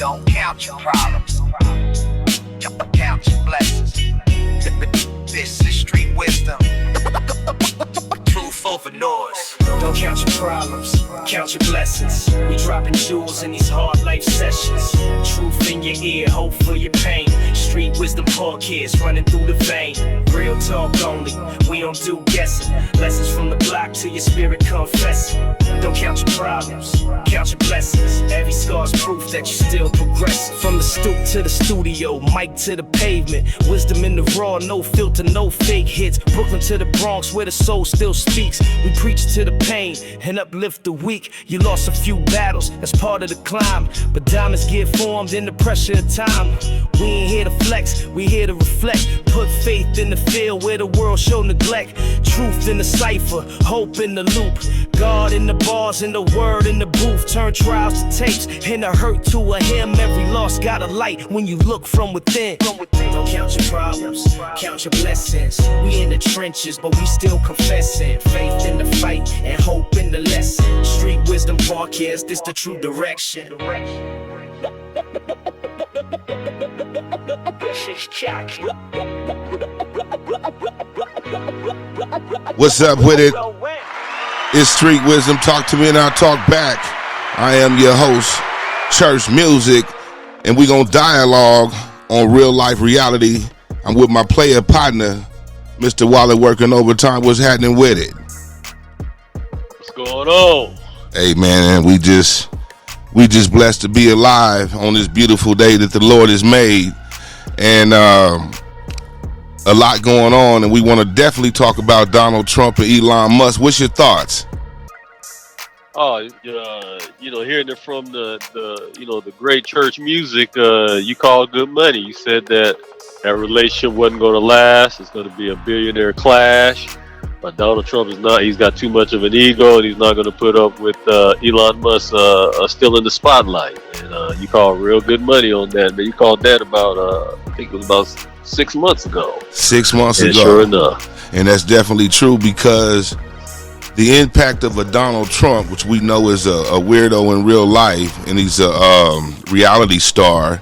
Don't count your problems, count your blessings. This is street wisdom. Truth over noise. Don't count your problems, count your blessings. We dropping jewels in these hard life sessions. Truth in your ear, hope for your pain. Street wisdom kids running through the vein. Real talk only, we don't do guessing. Lessons from the block to your spirit confessing. Don't count your problems, count your blessings. Every scar's proof that you still progressing. From the stoop to the studio, mic to the pavement. Wisdom in the raw, no filter, no fake hits. Brooklyn to the Bronx where the soul still speaks. We preach to the pain and uplift the weak. You lost a few battles, that's part of the climb. But diamonds get formed in the pressure of time. We ain't here to flex, we here to reflect. Put faith in the field where the world show neglect. Truth in the cipher, hope in the loop. God in the bars and the word in the booth. Turn trials to tapes and the hurt to a hymn. Every loss got a light when you look from within. Don't count your problems, count your blessings. We in the trenches, but we still confessing. Faith in the fight and hope in the lesson. Street wisdom podcast, this the true direction. What's up with it? It's Street Wisdom. Talk to me and I'll talk back. I am your host, Church Music, and we gonna dialogue on real life reality. I'm with my player partner, Mr. Wallin Working Overtime. What's happening with it? What's going on? Hey man, we just blessed to be alive on this beautiful day that the Lord has made, and a lot going on, and we want to definitely talk about Donald Trump and Elon Musk. What's your thoughts? Oh, hearing it from the great Church Music, you call good money. You said that relationship wasn't going to last. It's going to be a billionaire clash. But Donald Trump is not. He's got too much of an ego, and he's not going to put up with Elon Musk still in the spotlight. And you call real good money on that. But you called that about, I think it was about 6 months ago. 6 months ago. Sure enough. And that's definitely true, because the impact of a Donald Trump, which we know is a weirdo in real life, and he's a reality star.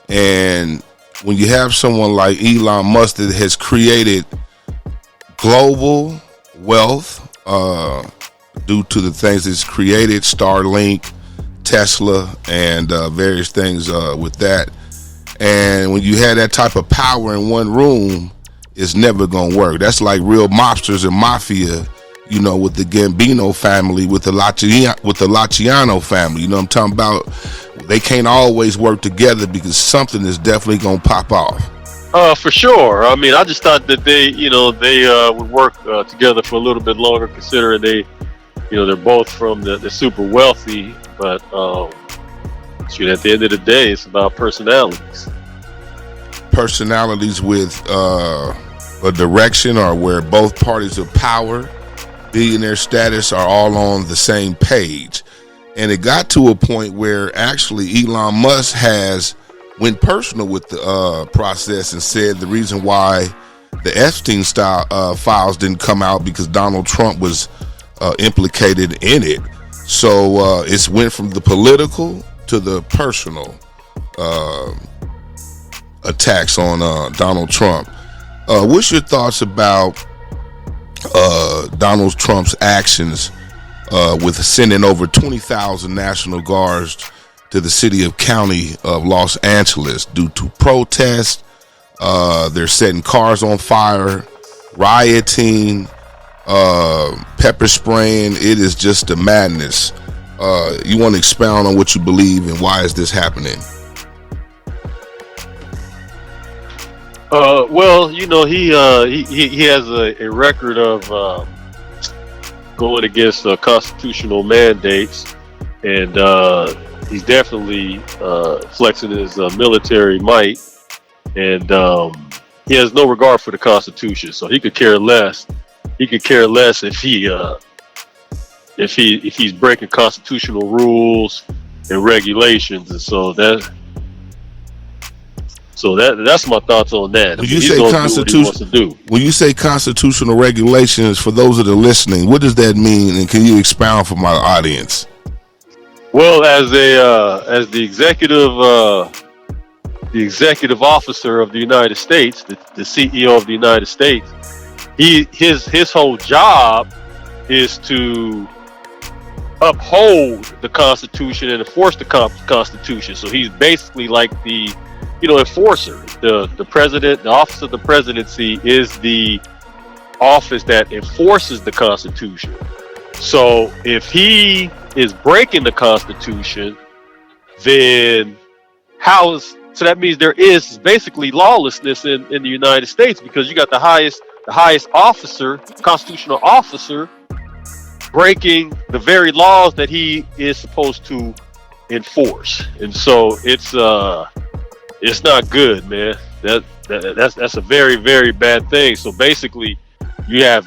And when you have someone like Elon Musk that has created global wealth due to the things it's created, Starlink, Tesla, and various things with that. And when you have that type of power in one room, it's never gonna work. That's like real mobsters and mafia, with the Gambino family, with the Laciano family. You know what I'm talking about? They can't always work together because something is definitely gonna pop off. For sure. I mean, I just thought that they would work together for a little bit longer, considering they're both from the super wealthy. But at the end of the day, it's about personalities. Personalities with a direction, or where both parties of power, billionaire status, are all on the same page. And it got to a point where actually Elon Musk went personal with the process and said the reason why the Epstein files didn't come out because Donald Trump was implicated in it. So it's went from the political to the personal attacks on Donald Trump. What's your thoughts about Donald Trump's actions with sending over 20,000 National Guards to the city of county of Los Angeles due to protests? They're setting cars on fire, rioting, pepper spraying. It is just a madness. You want to expound on what you believe and why is this happening? Well, he has a record of going against constitutional mandates, and he's definitely flexing his military might, and he has no regard for the Constitution. So he could care less. He could care less if he's breaking constitutional rules and regulations, and that's my thoughts on that. When you say when you say constitutional regulations, for those that are listening, what does that mean? And can you expound for my audience? Well, as the executive officer of the United States, the CEO of the United States, his whole job is to uphold the Constitution and enforce the Constitution. So he's basically like the, enforcer. The president, the office of the presidency is the office that enforces the Constitution. So if he is breaking the Constitution, then so that means there is basically lawlessness in the United States, because you got the highest officer, constitutional officer, breaking the very laws that he is supposed to enforce. And so it's not good, man. That's a very, very bad thing. So basically you have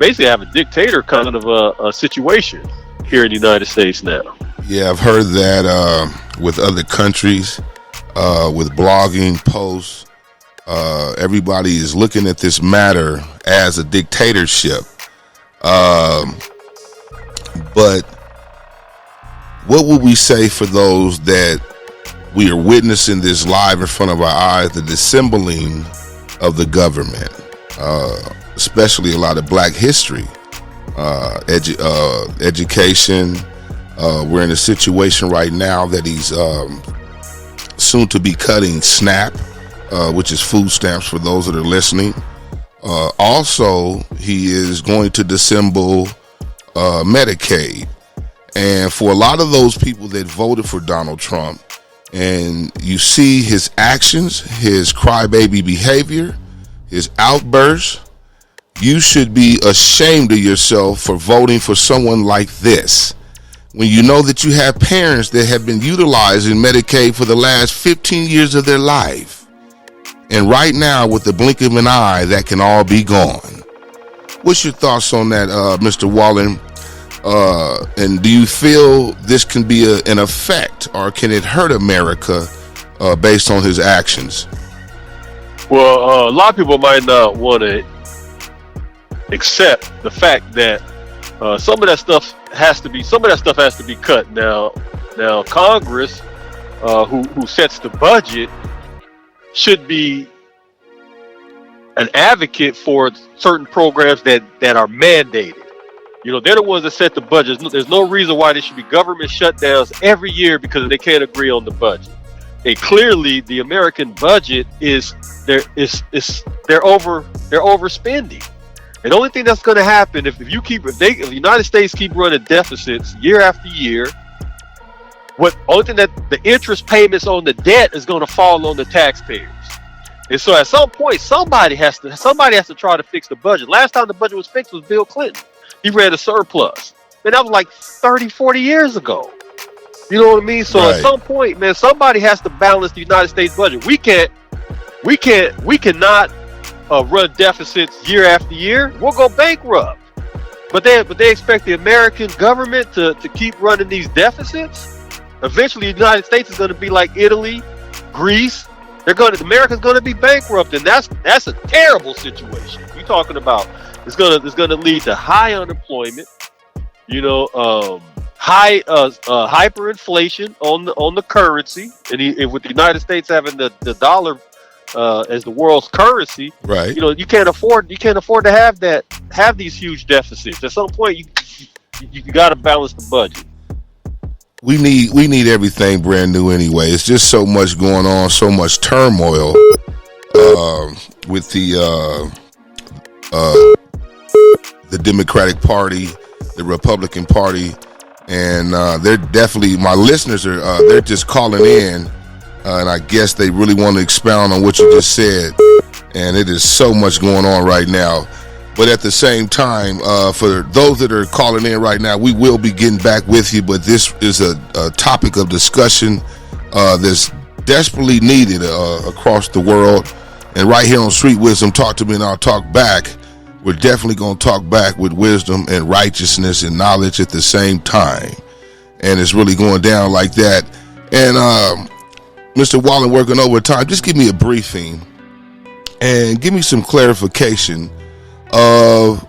a dictator kind of a situation here in the United States now. Yeah, I've heard that with other countries, with blogging posts, everybody is looking at this matter as a dictatorship. But what would we say for those that we are witnessing this live in front of our eyes, the dissembling of the government, especially a lot of black history, education. We're in a situation right now that he's soon to be cutting SNAP, which is food stamps for those that are listening. Also, he is going to dissemble Medicaid. And for a lot of those people that voted for Donald Trump, and you see his actions, his crybaby behavior, his outbursts, you should be ashamed of yourself for voting for someone like this, when you know that you have parents that have been utilizing Medicaid for the last 15 years of their life. And right now, with the blink of an eye, that can all be gone. What's your thoughts on that, Mr. Wallin? And do you feel this can be an effect, or can it hurt America based on his actions? Well, a lot of people might not want to accept the fact that some of that stuff has to be cut. Now Congress, who sets the budget, should be an advocate for certain programs that are mandated. They're the ones that set the budget. There's no reason why there should be government shutdowns every year because they can't agree on the budget. And clearly, the American budget they're overspending. And the only thing that's going to happen if the United States keep running deficits year after year, only thing that the interest payments on the debt is going to fall on the taxpayers. And so at some point, somebody has to try to fix the budget. Last time the budget was fixed was Bill Clinton. He ran a surplus. And that was like 30, 40 years ago. You know what I mean? So At some point, man, somebody has to balance the United States budget. We cannot run deficits year after year. We'll go bankrupt. But they expect the American government to keep running these deficits. Eventually, the United States is going to be like Italy, Greece. America's going to be bankrupt, and that's a terrible situation. You're talking about it's going to lead to high unemployment. High hyperinflation on the currency, and with the United States having the dollar as the world's currency, right? You can't afford to have these huge deficits. At some point, you got to balance the budget. We need everything brand new anyway. It's just so much going on, so much turmoil with the Democratic Party, the Republican Party, and they're definitely, my listeners are they're just calling in, and I guess they really want to expound on what you just said. And it is so much going on right now. But at the same time, for those that are calling in right now, we will be getting back with you. But this is a topic of discussion that's desperately needed across the world. And right here on Street Wisdom, Talk to Me and I'll Talk Back. We're definitely going to talk back with wisdom and righteousness and knowledge at the same time. And it's really going down like that. And Mr. Wallin Working Overtime, just give me a briefing and give me some clarification of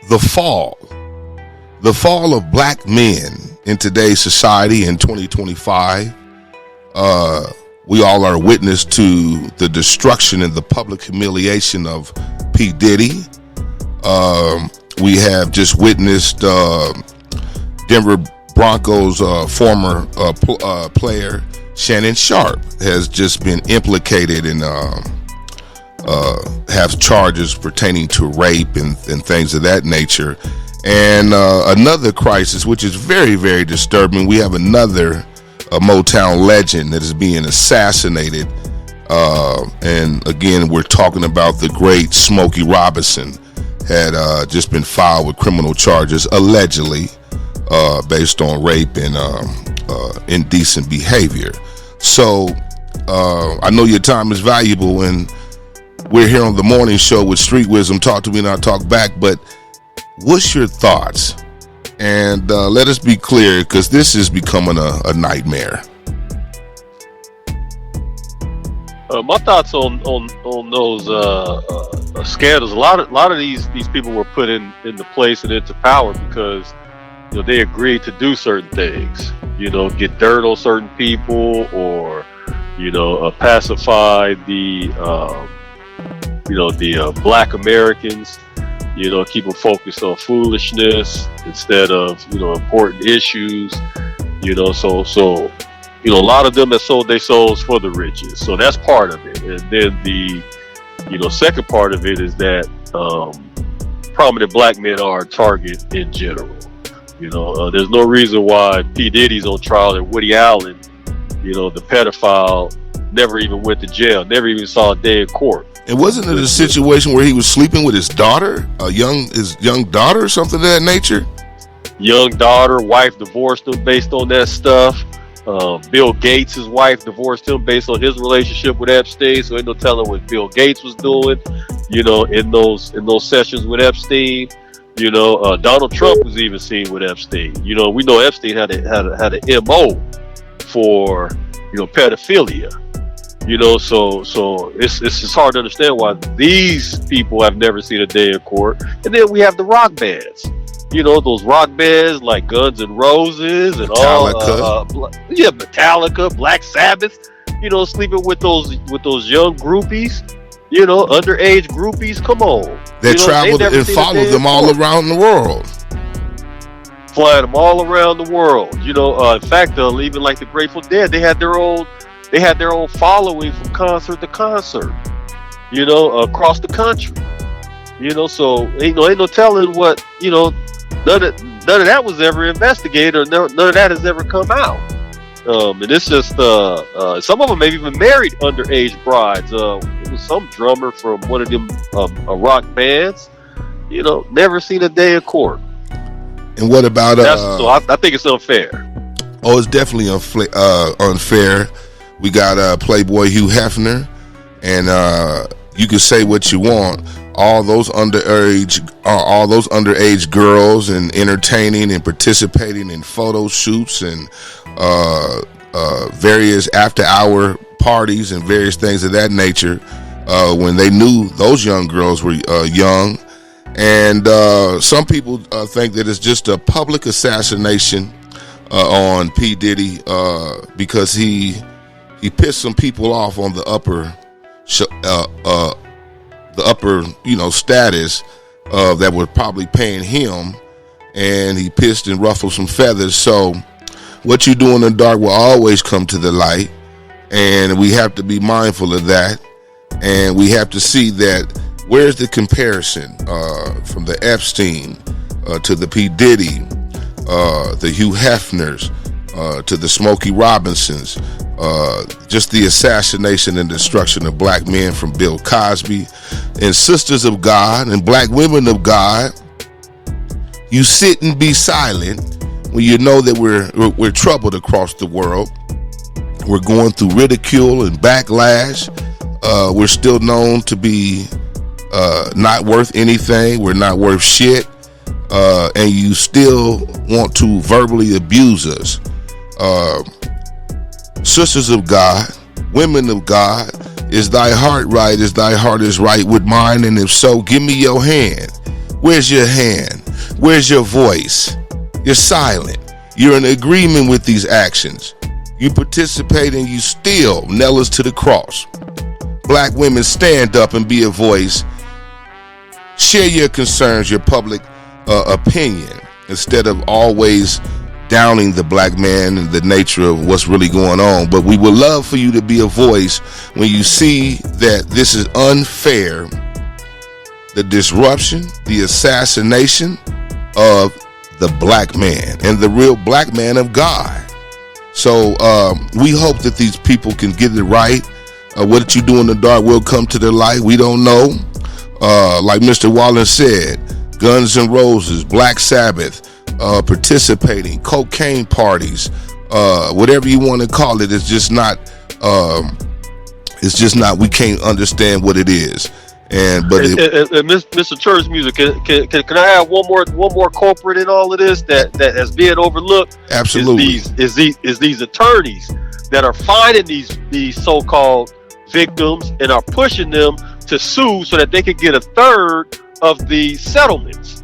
the fall of black men in today's society in 2025. We all are witness to the destruction and the public humiliation of P. Diddy. We have just witnessed Denver Broncos former player Shannon Sharp has just been implicated in have charges pertaining to rape and things of that nature. And another crisis, which is very, very disturbing. We have another Motown legend that is being assassinated. And again, we're talking about the great Smokey Robinson. Had just been filed with criminal charges, allegedly, based on rape and indecent behavior. So I know your time is valuable, and we're here on the morning show with Street Wisdom. Talk to me and I'll talk back. But what's your thoughts? And let us be clear, because this is becoming a nightmare. My thoughts on those scandals. A lot of these people were put into place and into power because they agreed to do certain things. Get dirt on certain people, or pacify the black Americans. Keep them focused on foolishness instead of important issues. So a lot of them have sold their souls for the riches. So that's part of it. And then the second part of it is that prominent black men are a target in general. There's no reason why P. Diddy's on trial and Woody Allen, the pedophile, never even went to jail, never even saw a day in court. And wasn't it a situation where he was sleeping with his daughter, his young daughter, or something of that nature? Young daughter, wife divorced him based on that stuff. Bill Gates' wife divorced him based on his relationship with Epstein. So ain't no telling what Bill Gates was doing, in those sessions with Epstein. Donald Trump was even seen with Epstein. We know Epstein had an MO for pedophilia. So it's hard to understand why these people have never seen a day in court. And then we have the rock bands. Those rock bands like Guns N' Roses and Metallica, Black Sabbath. Sleeping with those young groupies. Underage groupies. Come on. They traveled and followed them all around the world. Flying them all around the world. In fact, even like the Grateful Dead, they had their own following from concert to concert. Across the country. So ain't no telling what none of that was ever investigated, or none of that has ever come out. And it's just some of them have even married underage brides. It was some drummer from one of them rock bands. Never seen a day in court. And what about so I think it's unfair. Oh, it's definitely unfair. We got Playboy Hugh Hefner, and you can say what you want. All those underage girls, and entertaining and participating in photo shoots and various after-hour parties and various things of that nature. When they knew those young girls were young, and some people think that it's just a public assassination on P. Diddy because he pissed some people off on the upper status that were probably paying him, and he pissed and ruffled some feathers. So what you do in the dark will always come to the light, and we have to be mindful of that. And we have to see that where's the comparison from the Epstein to the P. Diddy, the Hugh Hefners, to the Smokey Robinsons, just the assassination and destruction of black men from Bill Cosby, and sisters of God and black women of God. You sit and be silent when you know that we're troubled across the world. We're going through ridicule and backlash. We're still known to be not worth anything. We're not worth shit. And you still want to verbally abuse us. Sisters of God, women of God, is thy heart right? Is thy heart is right with mine? And if so, give me your hand. Where's your hand? Where's your voice? You're silent. You're in agreement with these actions. You participate and you still nail us to the cross. Black women, stand up and be a voice. Share your concerns, your public opinion, instead of always downing the black man and the nature of what's really going on. But we would love for you to be a voice when you see that this is unfair, the disruption, the assassination of the black man and the real black man of God. So we hope that these people can get it right. What you do in the dark will come to the light. We don't know. Like Mr. Wallin said, Guns N' Roses, Black Sabbath, participating, cocaine parties, whatever you want to call it. It's just not. We can't understand what it is. Mr. Church Music, can I have one more culprit in all of this that has been overlooked? Absolutely. Is these attorneys that are finding these so-called victims and are pushing them to sue so that they can get a third of the settlements.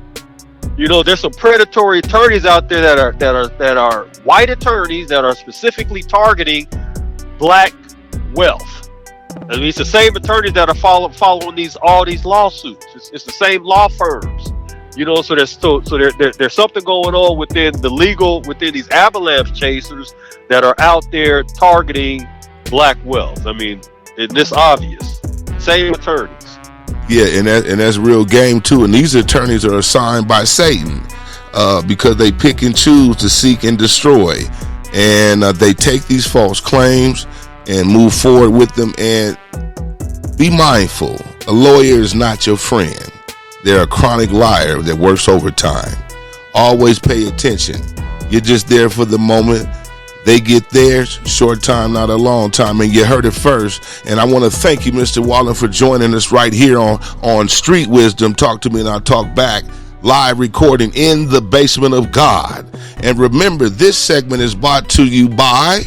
You know, there's some predatory attorneys out there that are white attorneys that are specifically targeting black wealth. I mean, it's the same attorneys that are following all these lawsuits. It's the same law firms. You know, so there's something going on within these avalanche chasers that are out there targeting black wealth. I mean, it's obvious. Same attorneys. Yeah, and that's real game too. And these attorneys are assigned by Satan because they pick and choose to seek and destroy, and they take these false claims and move forward with them. And be mindful, a lawyer is not your friend. They're a chronic liar that works overtime. Always pay attention. You're just there for the moment. They get theirs, short time, not a long time, and you heard it first. And I want to thank you, Mr. Wallin, for joining us right here on Street Wisdom. Talk to me and I'll talk back. Live recording in the basement of God. And remember, this segment is brought to you by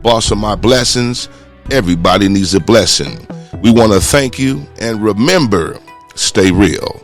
Boss of My Blessings. Everybody needs a blessing. We want to thank you, and remember, stay real.